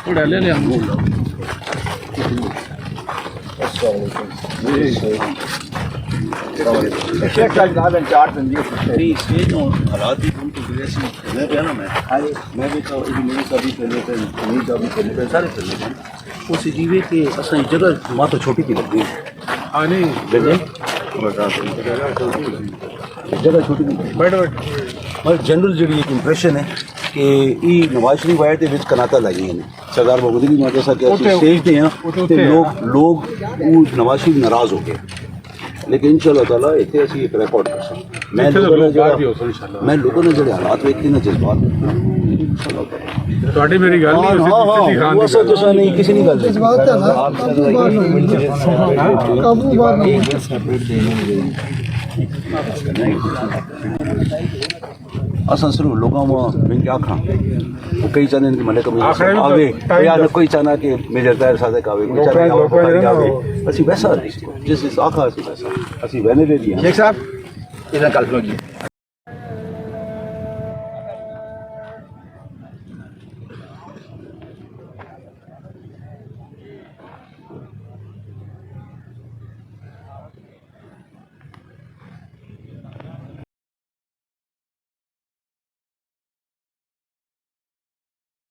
ले ले हम हालात ही मैं भी सारे उस जीवे के असां जगह मां तो छोटी थी लगती जगह छोटी बट जनरल जी एक इंप्रेशन है कि नवाज शरीफ आए तो कनाता लगी हैं सरदार मोहम्मद अली माता साहब स्टेज पे हैं लोग नवाज शरीफ नाराज़ हो गए लेकिन इंशाअल्लाह ताला इतने असी एक रिकॉर्ड कर सकते मैं लोगों ने जो हालात वेखे ना जज्बात ਤੁਹਾਡੀ ਮੇਰੀ ਗੱਲ ਨਹੀਂ नहीं किसी नहीं गल असां सिर्फ लोगों में क्या आखा वो कई चाहते हैं कि मलिक आवे या कोई चाहना कि मेजर ताहिर सादिक आवे आवे असी वैसा जिस आखा असी वैसा असी वहने दे दिया शेख साहब इधर कल